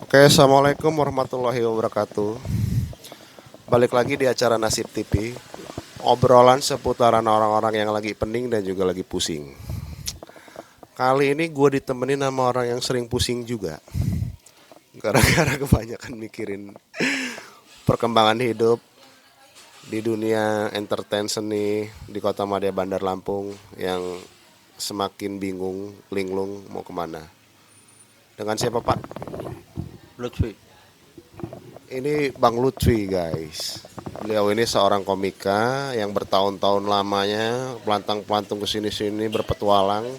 Oke, assalamualaikum warahmatullahi wabarakatuh. Balik lagi di acara Nasib TV. Obrolan seputaran orang-orang yang lagi pening dan juga lagi pusing. Kali ini gue ditemenin sama orang yang sering pusing juga. Gara-gara kebanyakan mikirin perkembangan hidup di dunia entertain seni di Kota Madya Bandar Lampung yang semakin bingung, linglung mau kemana. Dengan siapa Pak? Lutfi. Ini Bang Lutfi guys. Beliau ini seorang komika yang bertahun-tahun lamanya pelantang-pelantung kesini-sini berpetualang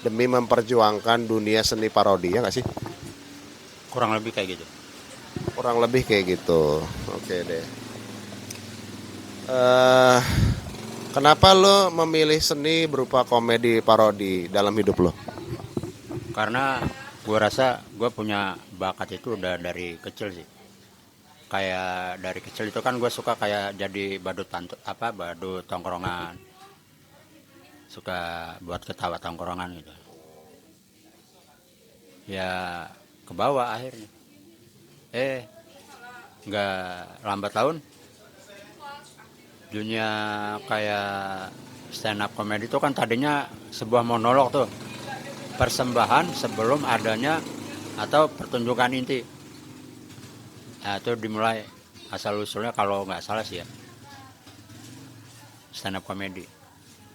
demi memperjuangkan dunia seni parodi, ya nggak sih? Kurang lebih kayak gitu. Kurang lebih kayak gitu. Oke deh. eh Kenapa lo memilih seni berupa komedi parodi dalam hidup lo? Karena gue rasa gue punya bakat itu udah dari kecil sih. Kayak dari kecil itu kan gue suka kayak jadi badut badut tongkrongan. Suka buat ketawa tongkrongan gitu. Ya ke bawah akhirnya. Eh nggak lambat laun dunia kayak stand up comedy itu kan tadinya sebuah monolog tuh. Persembahan sebelum adanya atau pertunjukan inti. Nah, itu dimulai asal usulnya kalau nggak salah sih ya stand up comedy.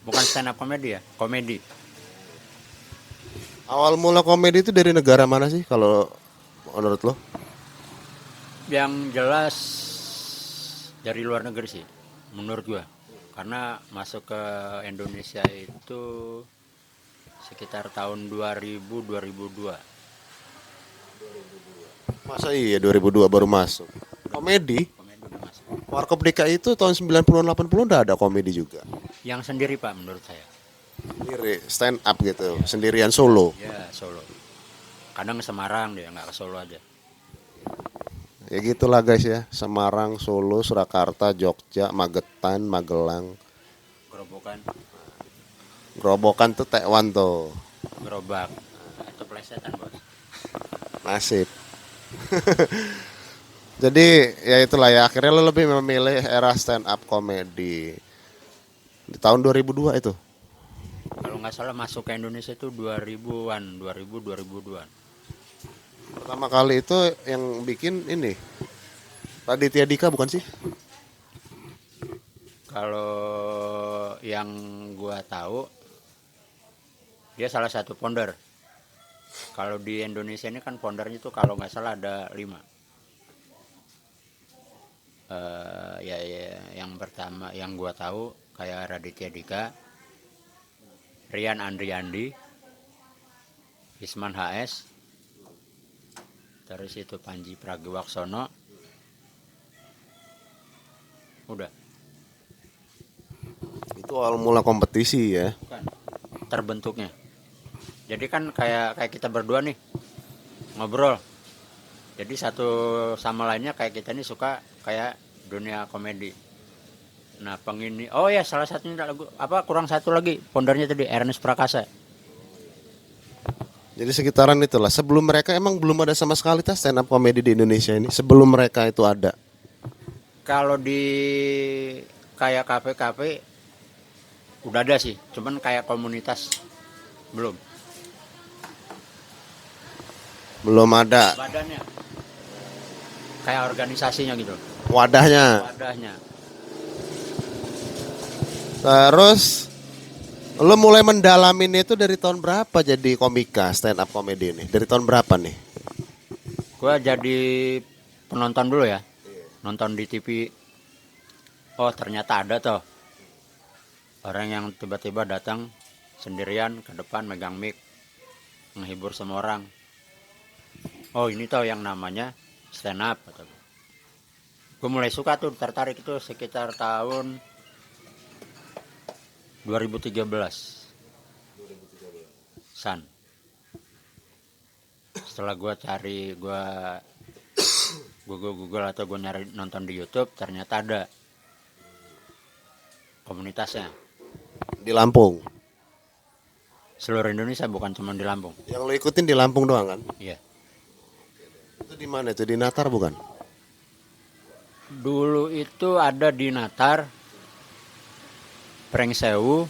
Bukan stand up comedy ya, komedi. Awal mula komedi itu dari negara mana sih kalau menurut lo? Yang jelas dari luar negeri sih, menurut gua. Karena masuk ke Indonesia itu sekitar tahun 2000-2002. Masa iya 2002 baru masuk? Komedi? Komedi udah masuk. Warkop DKI itu tahun 90-an 80 udah ada komedi juga. Yang sendiri Pak menurut saya. Sendiri stand up gitu, Ya, sendirian solo. ya Solo. Kadang ke Semarang dia nggak ke Solo aja. Ya gitulah guys ya, Semarang, Solo, Surakarta, Jogja, Magetan, Magelang. Gerobokan, Gerobokan tuh Tekwan tuh. gerobak. Itu plesetan bos. Nasib. Jadi ya itulah ya, akhirnya lo lebih memilih era stand up comedy di tahun 2002 itu. Kalau nggak salah masuk ke Indonesia itu 2000-an, 2000-2002-an. Pertama kali itu yang bikin ini Raditya Dika bukan sih? Kalau yang gua tahu dia salah satu founder. Kalau di Indonesia ini kan foundernya itu kalau nggak salah ada 5. Ya, yang pertama yang gua tahu kayak Raditya Dika, Rian Andriandi, Isman HS, terus itu Panji Pragiwaksono, udah. Itu awal mula kompetisi ya. Bukan terbentuknya. Jadi kan kayak kita berdua nih ngobrol. Jadi satu sama lainnya kayak kita ini suka kayak dunia komedi. Nah, pengini. Oh ya, salah satunya lagu apa kurang satu lagi foundernya tadi Ernest Prakasa. Jadi sekitaran itulah. Sebelum mereka emang belum ada sama sekali tas stand up comedy di Indonesia ini. Sebelum mereka itu ada. Kalau di kayak kafe-kafe udah ada sih, cuman kayak komunitas belum. Belum ada Badannya kayak organisasinya gitu. wadahnya. Wadahnya. Terus lo mulai mendalamin itu dari tahun berapa jadi komika stand up comedy ini? Dari tahun berapa nih? Gua jadi penonton dulu ya. Nonton di TV. Oh, ternyata ada tuh orang yang tiba-tiba datang sendirian ke depan megang mic menghibur semua orang. Oh, ini tuh yang namanya stand up. Gue mulai suka tuh tertarik itu sekitar tahun 2013. San. Setelah gue cari, gue Google atau gue nyari nonton di YouTube, ternyata ada komunitasnya. Di Lampung. Seluruh Indonesia bukan cuma di Lampung. Yang lo ikutin di Lampung doang kan? Iya. Itu di mana itu? Di Natar bukan? Dulu itu ada di Natar, Prengsewu,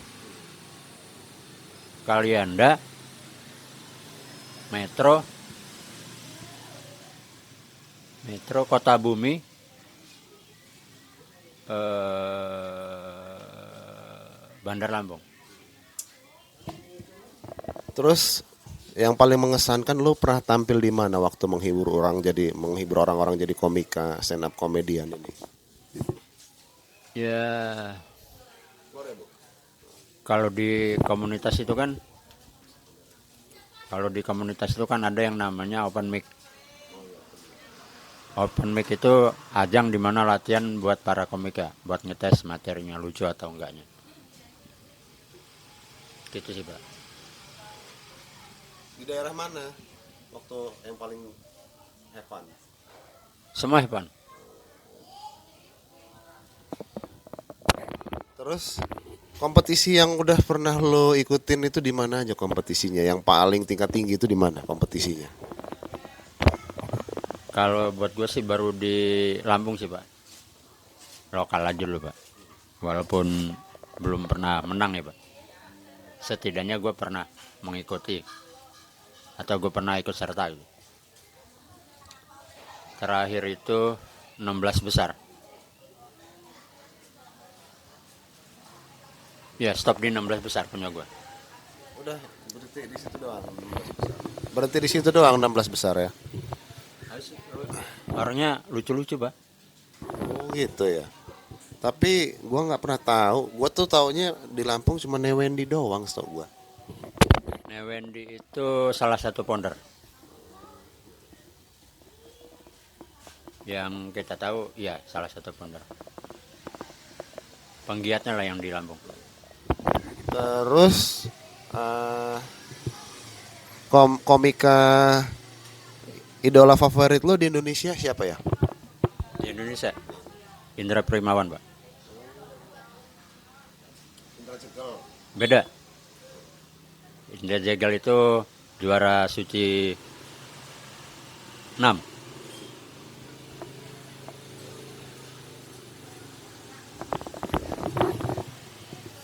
Kalianda, Metro, Kota Bumi, Bandar Lampung. Terus yang paling mengesankan lo pernah tampil di mana waktu menghibur orang-orang jadi komika stand up komedian ini? Ya, kalau di komunitas itu kan, ada yang namanya open mic. Open mic itu ajang dimana latihan buat para komika, buat ngetes materinya lucu atau enggaknya. Gitu sih, Pak. Di daerah mana waktu yang paling have fun? Semua, Pak. Terus kompetisi yang udah pernah lo ikutin itu di mana aja kompetisinya? Yang paling tingkat tinggi itu di mana kompetisinya? Kalau buat gue sih baru di Lampung sih, Pak. Lokal aja dulu, Pak. Walaupun belum pernah menang ya, Pak. Setidaknya gue pernah mengikuti atau gue pernah ikut serta gitu. Terakhir itu 16 besar. Ya, stop di 16 besar punya gue. Udah berhenti di situ doang 16 besar. Berhenti di situ doang 16 besar ya. Orangnya lucu-lucu, Pak. Oh gitu ya. Tapi gua nggak pernah tahu. Gua tuh taunya di Lampung cuma Newendi doang, setahu gua. Newendi itu salah satu founder. Yang kita tahu, ya salah satu founder. Penggiatnya lah yang di Lampung. Terus komika idola favorit lo di Indonesia siapa ya? Di Indonesia, Indra Primawan, Pak. Beda. Indra Jegal itu juara suci 6.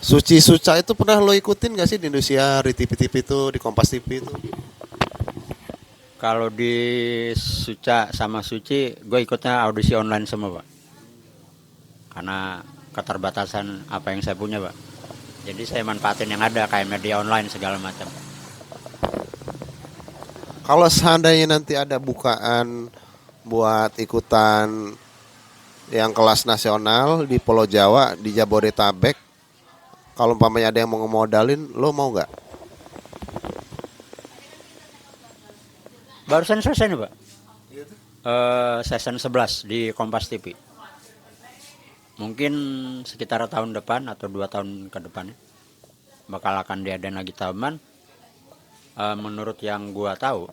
Suci Suca itu pernah lo ikutin gak sih di Indonesia, di TV-TV itu, di Kompas TV itu? Kalau di Suca sama Suci, gue ikutnya audisi online semua, Pak. Karena keterbatasan apa yang saya punya, Pak. Jadi saya manfaatin yang ada, kayak media online segala macam. Kalau seandainya nanti ada bukaan buat ikutan yang kelas nasional di Pulau Jawa, di Jabodetabek, kalau umpamanya ada yang mau ngemodalin, lo mau nggak? Barusan selesai nih, Pak. Season 11 di Kompas TV. Mungkin sekitar tahun depan atau 2 tahun ke depan bakal akan diadain lagi taman. Menurut yang gua tahu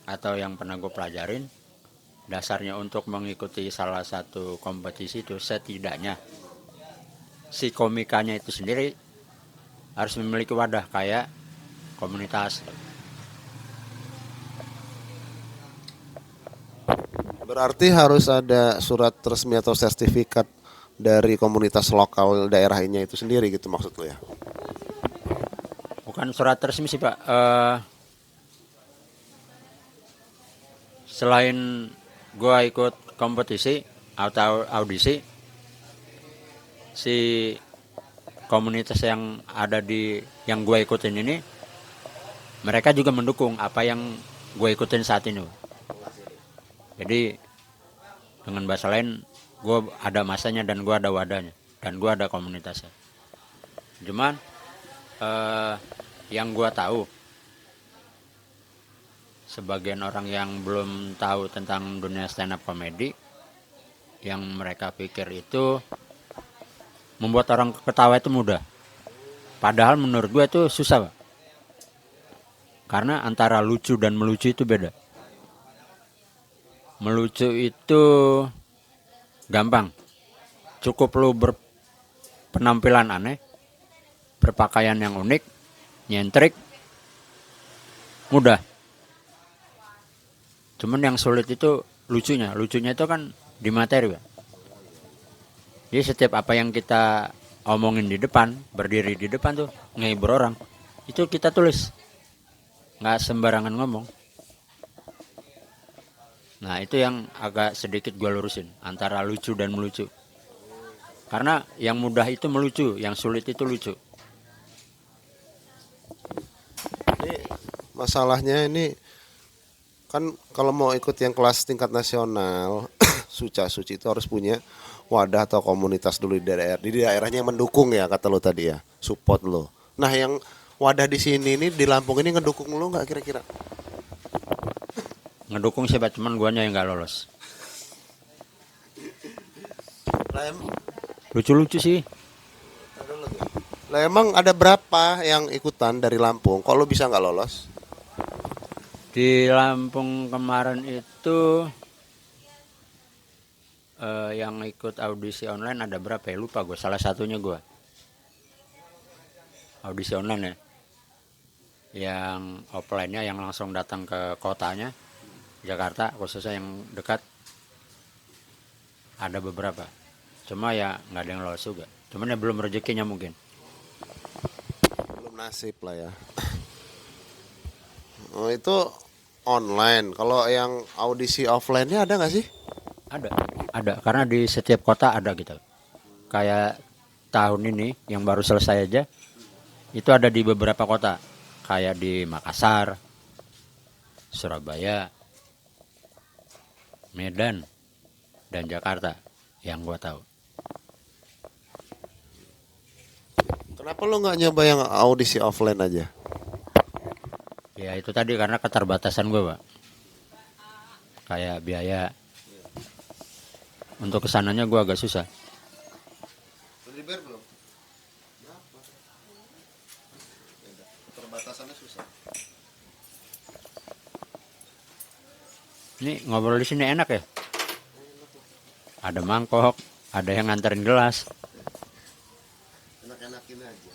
atau yang pernah gue pelajarin, dasarnya untuk mengikuti salah satu kompetisi itu setidaknya si komikanya itu sendiri harus memiliki wadah kayak komunitas. Berarti harus ada surat resmi atau sertifikat dari komunitas lokal daerahnya itu sendiri gitu maksud lo ya? Bukan surat resmi sih, Pak. Selain gua ikut kompetisi atau audisi, si komunitas yang ada di yang gua ikutin ini, mereka juga mendukung apa yang gua ikutin saat ini. Jadi dengan bahasa lain, gua ada masanya dan gua ada wadahnya dan gua ada komunitasnya. Cuman yang gua tahu, sebagian orang yang belum tahu tentang dunia stand up comedy, yang mereka pikir itu membuat orang ketawa itu mudah. Padahal menurut gue itu susah, Pak. Karena antara lucu dan melucu itu beda. Melucu itu gampang. Cukup lu berpenampilan aneh, berpakaian yang unik, nyentrik, mudah. Cuman yang sulit itu lucunya itu kan di materi, Pak. Jadi setiap apa yang kita omongin di depan, berdiri di depan tuh ngehibur orang, itu kita tulis, nggak sembarangan ngomong. Nah itu yang agak sedikit gue lurusin antara lucu dan melucu. Karena yang mudah itu melucu, yang sulit itu lucu. Ini masalahnya ini kan kalau mau ikut yang kelas tingkat nasional, Suci itu harus punya wadah atau komunitas dulu di daerahnya yang mendukung ya kata lo tadi ya, support lo. Nah yang wadah di sini ini di Lampung ini ngedukung lo nggak kira-kira? Ngedukung siapa, cuman guanya yang nggak lolos. Lucu-lucu sih. Lah emang ada berapa yang ikutan dari Lampung? Kok lo bisa nggak lolos? Di Lampung kemarin itu yang ikut audisi online ada berapa ya? Lupa gue. Salah satunya gue. Audisi online ya. Yang offline-nya yang langsung datang ke kotanya, Jakarta khususnya yang dekat, ada beberapa. Cuma ya nggak ada yang lolos juga. Cuman ya belum rezekinya mungkin. Belum nasib lah ya. Oh itu online. Kalau yang audisi offline-nya ada nggak sih? Ada. Karena di setiap kota ada gitu. Kayak tahun ini yang baru selesai aja, itu ada di beberapa kota. Kayak di Makassar, Surabaya, Medan, dan Jakarta yang gua tahu. Kenapa lo nggak nyoba yang audisi offline aja? Ya itu tadi karena keterbatasan gue, Pak. Kayak biaya. Untuk kesananya gue agak susah. Keterbatasannya susah. Ini ngobrol di sini enak ya? Ada mangkok, ada yang nganterin gelas. Enak-enakin aja.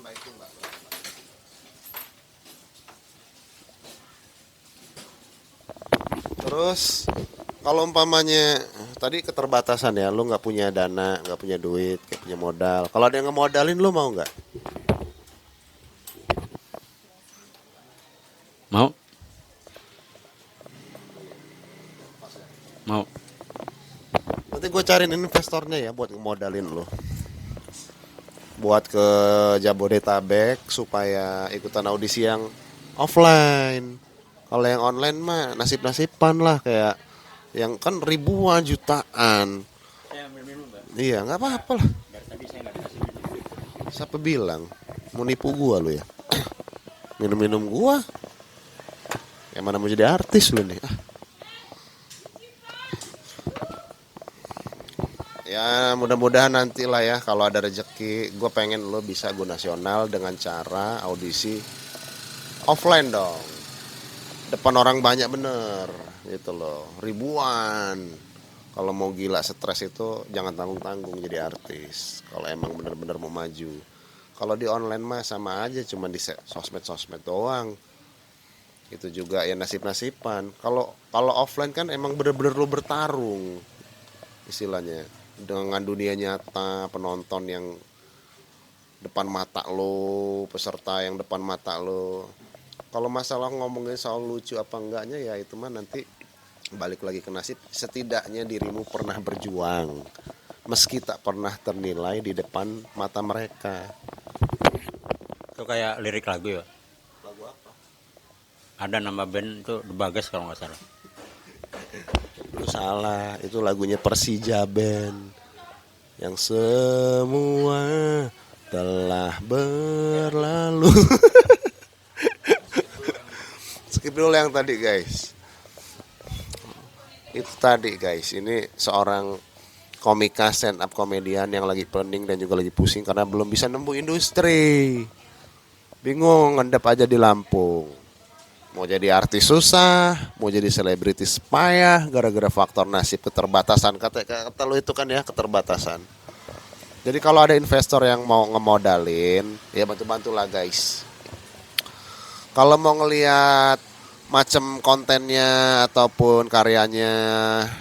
Mbak itu mbak. Terus kalau umpamanya tadi keterbatasan ya, lu nggak punya dana, nggak punya duit, nggak punya modal. Kalau ada yang ngemodalin, lu mau nggak? Mau? Mau. Nanti gue cariin investornya ya buat ngemodalin lu. Buat ke Jabodetabek supaya ikutan audisi yang offline. Kalau yang online mah nasib-nasiban lah, kayak yang kan ribuan jutaan. Saya ambil minum, Pak. Iya nggak apa-apa lah. Dari tadi saya nggak dikasih minum. Siapa bilang mau nipu gua lu ya? Minum-minum gua. Yang mana mau jadi artis lu nih? Ya mudah-mudahan nanti lah ya kalau ada rezeki, gue pengen lo bisa go nasional dengan cara audisi offline dong. Depan orang banyak bener gitu loh, ribuan. Kalau mau gila stres itu jangan tanggung-tanggung jadi artis. Kalau emang bener-bener mau maju. Kalau di online mah sama aja, cuma di sosmed-sosmed doang. Itu juga ya nasib-nasiban. Kalau offline kan emang bener-bener lo bertarung istilahnya dengan dunia nyata, penonton yang depan mata lo, peserta yang depan mata lo. Kalau masalah ngomongin soal lucu apa enggaknya ya itu mah nanti balik lagi ke nasib. Setidaknya dirimu pernah berjuang meski tak pernah ternilai di depan mata mereka. Itu kayak lirik lagu ya. Lagu apa? Ada nama band itu The Bagas kalau nggak salah. Itu salah, itu lagunya Persija Band. Yang semua telah berlalu. Skip dulu yang tadi guys. Itu tadi guys, ini seorang komika stand up komedian yang lagi pening dan juga lagi pusing karena belum bisa nemu industri. Bingung ngendap aja di Lampung. Mau jadi artis susah, mau jadi selebritis payah gara-gara faktor nasib, keterbatasan. Kata lu itu kan ya, keterbatasan. Jadi kalau ada investor yang mau ngemodalin, ya bantu-bantu lah guys. Kalau mau ngelihat macam kontennya ataupun karyanya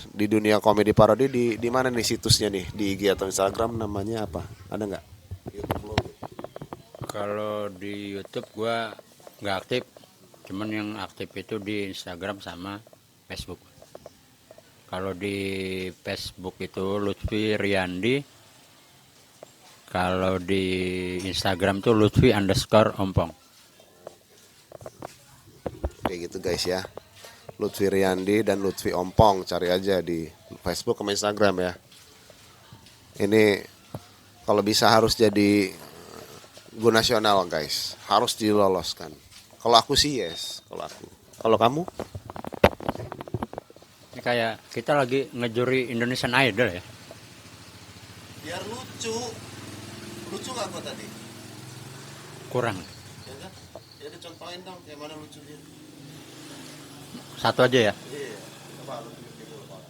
di dunia komedi parodi di mana nih situsnya nih, di IG atau Instagram namanya apa? Ada nggak? YouTube lo? Kalau di YouTube gua nggak aktif, cuman yang aktif itu di Instagram sama Facebook. Kalau di Facebook itu Lutfi Riyandi, kalau di Instagram tuh Lutfi_Ompong. Kayak gitu guys ya. Lutfi Riyandi dan Lutfi Ompong, cari aja di Facebook sama Instagram ya. Ini kalau bisa harus jadi go nasional guys, harus diloloskan. Kalau aku sih yes, kalau aku. Kalau kamu? Ini kayak kita lagi ngejuri Indonesian Idol ya. Biar lucu. Lucu nggak gua tadi? Kurang. Ya kan? Ya dicontohin dong, kayak mana lucunya. Satu aja ya. Iya. Coba lu tunjukin dulu, Pak.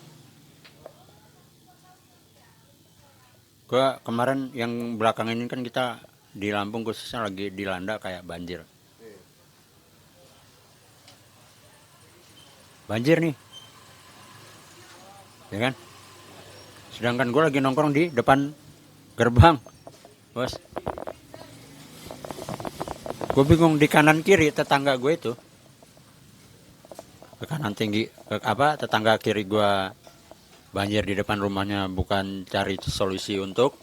Gua kemarin yang belakang ini kan kita di Lampung khususnya lagi dilanda kayak banjir. Iya. Banjir nih. Ya kan? Sedangkan gue lagi nongkrong di depan gerbang. Bos. Gue bingung di kanan kiri tetangga gue itu. Ke kanan tinggi, tetangga kiri gue banjir di depan rumahnya bukan cari solusi untuk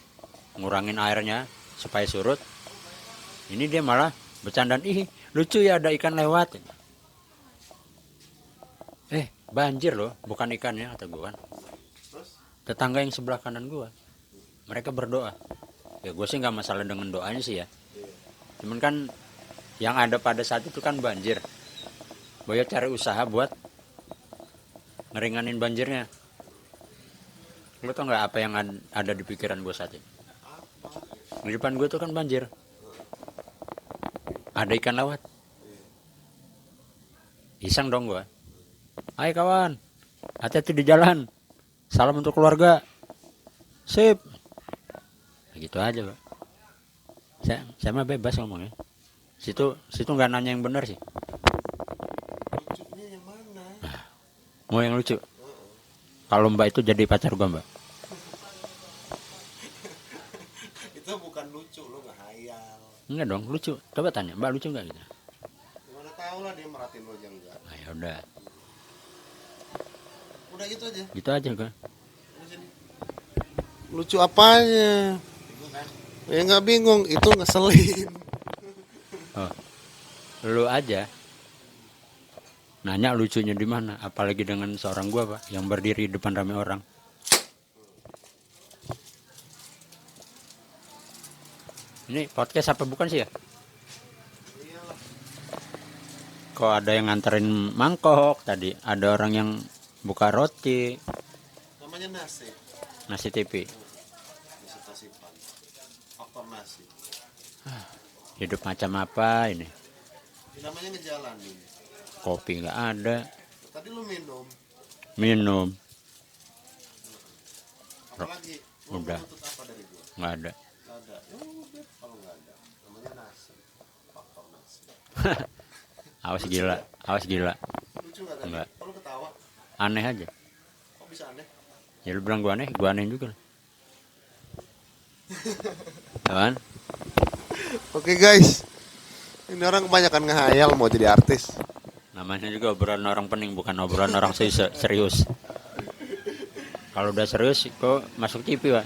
ngurangin airnya supaya surut. Ini dia malah bercandaan, ih lucu ya ada ikan lewat. Banjir loh, bukan ikannya kata gue kan. Tetangga yang sebelah kanan gue, mereka berdoa. Ya gue sih nggak masalah dengan doanya sih ya. Cuman kan yang ada pada saat itu kan banjir. Boyo cari usaha buat ngeringanin banjirnya. Lo tau nggak apa yang ada di pikiran gue saat ini? Di depan gue tuh kan banjir. Ada ikan lewat. Iseng dong gue. Hai kawan, hati-hati di jalan. Salam untuk keluarga. Sip. Gitu aja, Pak. Saya mah bebas ngomongnya. Situ nggak nanya yang benar sih. Lucunya yang mana? Mau yang lucu. Kalau Mbak itu jadi pacar gua, Mbak. Itu bukan lucu, lo nggak hayal. Enggak dong, lucu. Coba tanya, Mbak lucu nggak gitu? Gimana tahu lah dia merhatiin lo aja enggak. Nah, ya udah. Udah gitu aja. Gitu aja gua. Lucu apanya? Ya nggak bingung, itu ngeselin. Oh. Lu aja nanya lucunya di mana, apalagi dengan seorang gua, Pak, yang berdiri di depan ramai orang. Ini podcast apa bukan sih ya? Kok ada yang nganterin mangkok tadi, ada orang yang buka roti, Namanya nasi. nasi TV. Nasi tasipan. Faktor nasi. Hidup macam apa ini? Namanya ngejalanin. Kopi nggak ada, Tadi lu minum. minum Apalagi? Lu Udah. menuntut apa dari gua? nggak ada. Nggak ada. Ya udah, kalau nggak ada. Namanya nasi. Faktor nasi. Awas gila, awas gila. Lucu nggak tadi? Nggak. Kok lu ketawa? Aneh aja. Kok bisa aneh? Ya lu bilang gua aneh juga. Kan? Oke guys. Ini orang kebanyakan ngehayal mau jadi artis. Namanya juga obrolan orang pening, bukan obrolan orang serius. Kalau udah serius, kok masuk TV, Pak?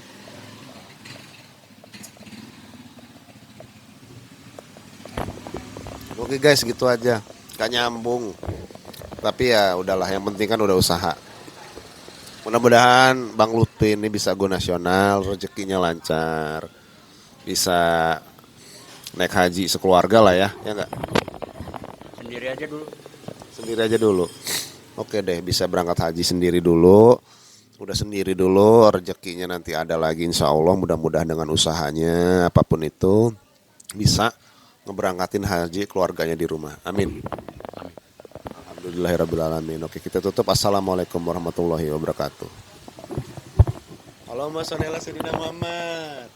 Oke guys, gitu aja. Gak nyambung. Tapi ya udahlah, yang penting kan udah usaha. Mudah-mudahan Bang Lutfi ini bisa go nasional, rezekinya lancar. Bisa naik haji sekeluarga lah ya enggak? Sendiri aja dulu. Sendiri aja dulu. Oke deh, bisa berangkat haji sendiri dulu. Udah sendiri dulu, rezekinya nanti ada lagi insya Allah. Mudah-mudahan dengan usahanya apapun itu bisa ngeberangkatin haji keluarganya di rumah. Amin. Alhamdulillahirrabbilalamin. Oke, kita tutup. Assalamualaikum warahmatullahi wabarakatuh. Allahumma sholli ala sayyidina Muhammad.